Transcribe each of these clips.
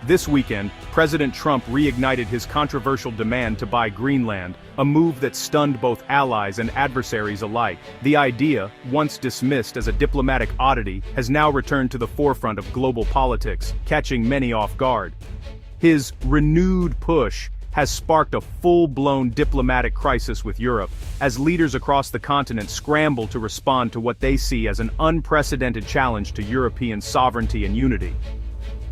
This weekend, President Trump reignited his controversial demand to buy Greenland, a move that stunned both allies and adversaries alike. The idea, once dismissed as a diplomatic oddity, has now returned to the forefront of global politics, catching many off guard. His renewed push has sparked a full-blown diplomatic crisis with Europe, as leaders across the continent scramble to respond to what they see as an unprecedented challenge to European sovereignty and unity.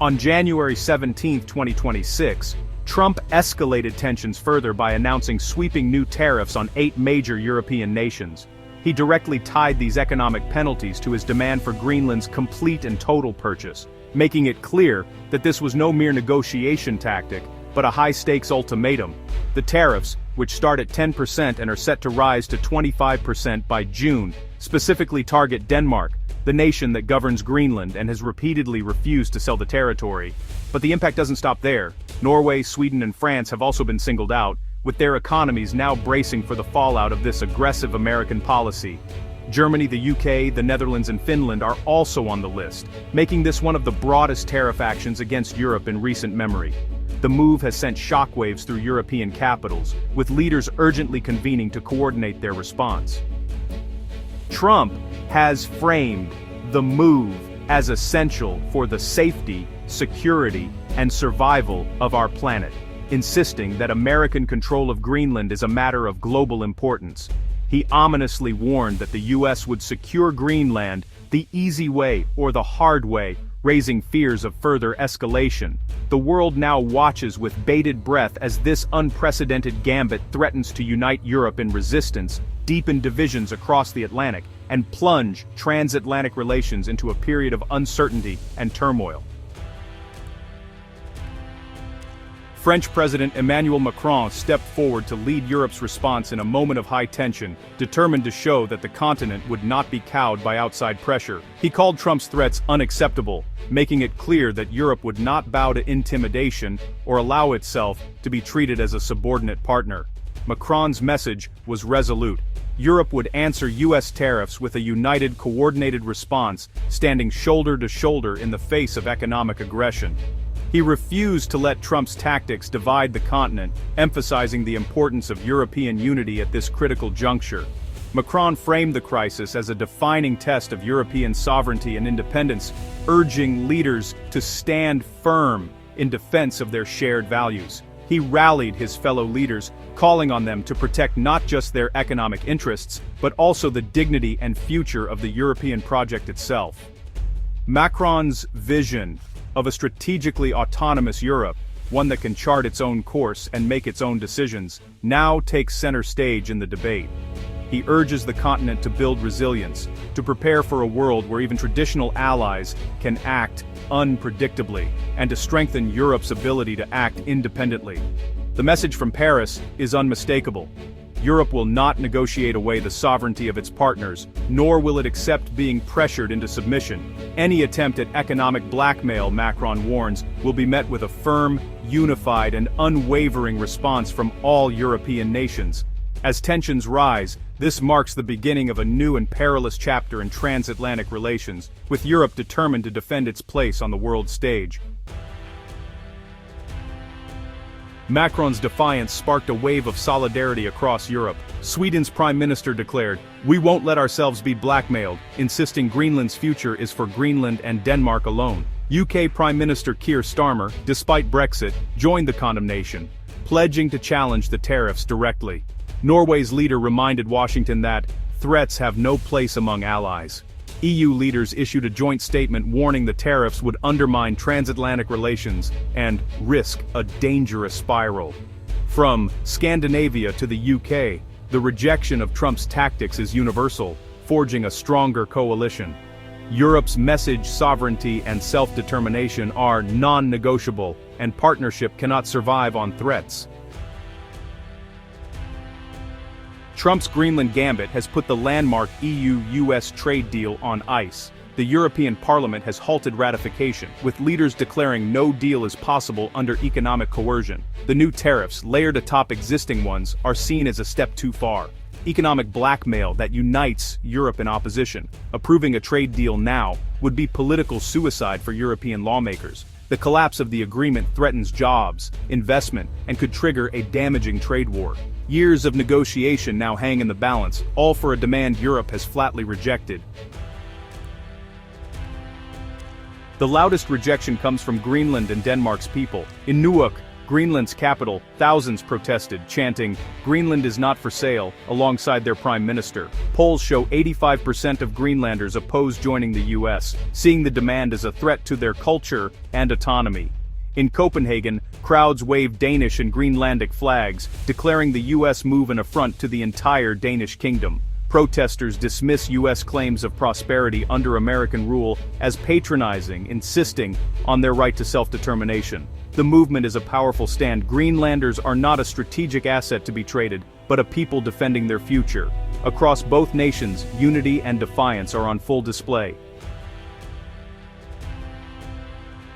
On January 17, 2026, Trump escalated tensions further by announcing sweeping new tariffs on 8 major European nations. He directly tied these economic penalties to his demand for Greenland's complete and total purchase, making it clear that this was no mere negotiation tactic, but a high-stakes ultimatum. The tariffs, which start at 10% and are set to rise to 25% by June, specifically target Denmark, the nation that governs Greenland and has repeatedly refused to sell the territory. But the impact doesn't stop there. Norway, Sweden, and France have also been singled out, with their economies now bracing for the fallout of this aggressive American policy. Germany, the UK, the Netherlands, and Finland are also on the list, making this one of the broadest tariff actions against Europe in recent memory. The move has sent shockwaves through European capitals, with leaders urgently convening to coordinate their response. Trump has framed the move as essential for the safety, security, and survival of our planet, insisting that American control of Greenland is a matter of global importance. He ominously warned that the U.S. would secure Greenland the easy way or the hard way, raising fears of further escalation. The world now watches with bated breath as this unprecedented gambit threatens to unite Europe in resistance, deepen divisions across the Atlantic, and plunge transatlantic relations into a period of uncertainty and turmoil. French President Emmanuel Macron stepped forward to lead Europe's response in a moment of high tension, determined to show that the continent would not be cowed by outside pressure. He called Trump's threats unacceptable, making it clear that Europe would not bow to intimidation or allow itself to be treated as a subordinate partner. Macron's message was resolute. Europe would answer U.S. tariffs with a united, coordinated response, standing shoulder to shoulder in the face of economic aggression. He refused to let Trump's tactics divide the continent, emphasizing the importance of European unity at this critical juncture. Macron framed the crisis as a defining test of European sovereignty and independence, urging leaders to stand firm in defense of their shared values. He rallied his fellow leaders, calling on them to protect not just their economic interests, but also the dignity and future of the European project itself. Macron's vision of a strategically autonomous Europe, one that can chart its own course and make its own decisions, now takes center stage in the debate. He urges the continent to build resilience, to prepare for a world where even traditional allies can act unpredictably, and to strengthen Europe's ability to act independently. The message from Paris is unmistakable. Europe will not negotiate away the sovereignty of its partners, nor will it accept being pressured into submission. Any attempt at economic blackmail, Macron warns, will be met with a firm, unified, and unwavering response from all European nations. As tensions rise, this marks the beginning of a new and perilous chapter in transatlantic relations, with Europe determined to defend its place on the world stage. Macron's defiance sparked a wave of solidarity across Europe. Sweden's prime minister declared, "We won't let ourselves be blackmailed," insisting Greenland's future is for Greenland and Denmark alone. UK Prime Minister Keir Starmer, despite Brexit, joined the condemnation, pledging to challenge the tariffs directly. Norway's leader reminded Washington that threats have no place among allies. EU leaders issued a joint statement warning the tariffs would undermine transatlantic relations and risk a dangerous spiral. From Scandinavia to the UK, the rejection of Trump's tactics is universal, forging a stronger coalition. Europe's message, sovereignty, and self-determination are non-negotiable, and partnership cannot survive on threats. Trump's Greenland gambit has put the landmark EU-US trade deal on ice. The European Parliament has halted ratification, with leaders declaring no deal is possible under economic coercion. The new tariffs, layered atop existing ones, are seen as a step too far. Economic blackmail that unites Europe in opposition. Approving a trade deal now would be political suicide for European lawmakers. The collapse of the agreement threatens jobs, investment, and could trigger a damaging trade war. Years of negotiation now hang in the balance, all for a demand Europe has flatly rejected. The loudest rejection comes from Greenland and Denmark's people. In Nuuk, Greenland's capital, thousands protested, chanting, "Greenland is not for sale," alongside their prime minister. Polls show 85% of Greenlanders oppose joining the US, seeing the demand as a threat to their culture and autonomy. In Copenhagen, crowds waved Danish and Greenlandic flags, declaring the US move an affront to the entire Danish kingdom. Protesters dismiss US claims of prosperity under American rule as patronizing, insisting on their right to self-determination. The movement is a powerful stand. Greenlanders are not a strategic asset to be traded, but a people defending their future. Across both nations, unity and defiance are on full display.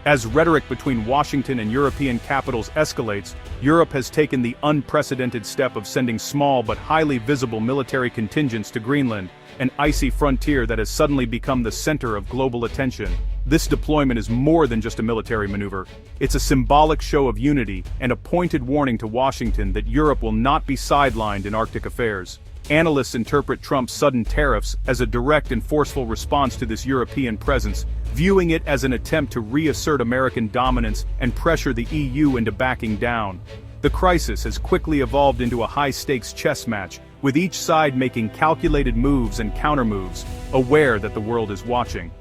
As rhetoric between Washington and European capitals escalates, Europe has taken the unprecedented step of sending small but highly visible military contingents to Greenland, an icy frontier that has suddenly become the center of global attention. This deployment is more than just a military maneuver. It's a symbolic show of unity and a pointed warning to Washington that Europe will not be sidelined in Arctic affairs. Analysts interpret Trump's sudden tariffs as a direct and forceful response to this European presence, viewing it as an attempt to reassert American dominance and pressure the EU into backing down. The crisis has quickly evolved into a high-stakes chess match, with each side making calculated moves and countermoves, aware that the world is watching.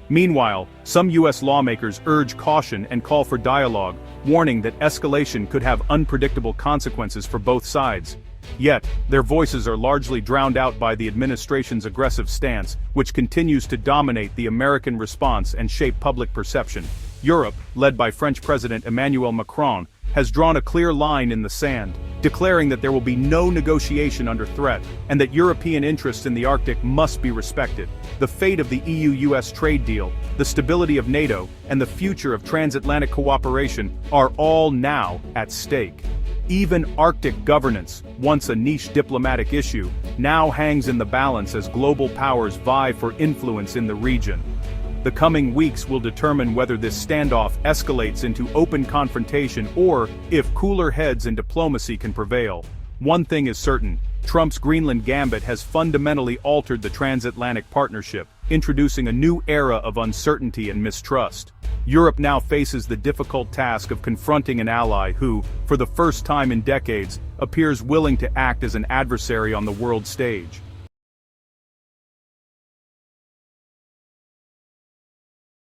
Meanwhile, some US lawmakers urge caution and call for dialogue, warning that escalation could have unpredictable consequences for both sides. Yet, their voices are largely drowned out by the administration's aggressive stance, which continues to dominate the American response and shape public perception. Europe, led by French President Emmanuel Macron, has drawn a clear line in the sand, declaring that there will be no negotiation under threat, and that European interests in the Arctic must be respected. The fate of the EU-US trade deal, the stability of NATO, and the future of transatlantic cooperation are all now at stake. Even Arctic governance, once a niche diplomatic issue, now hangs in the balance as global powers vie for influence in the region. The coming weeks will determine whether this standoff escalates into open confrontation or if cooler heads and diplomacy can prevail. One thing is certain, Trump's Greenland gambit has fundamentally altered the transatlantic partnership, introducing a new era of uncertainty and mistrust. Europe now faces the difficult task of confronting an ally who, for the first time in decades, appears willing to act as an adversary on the world stage.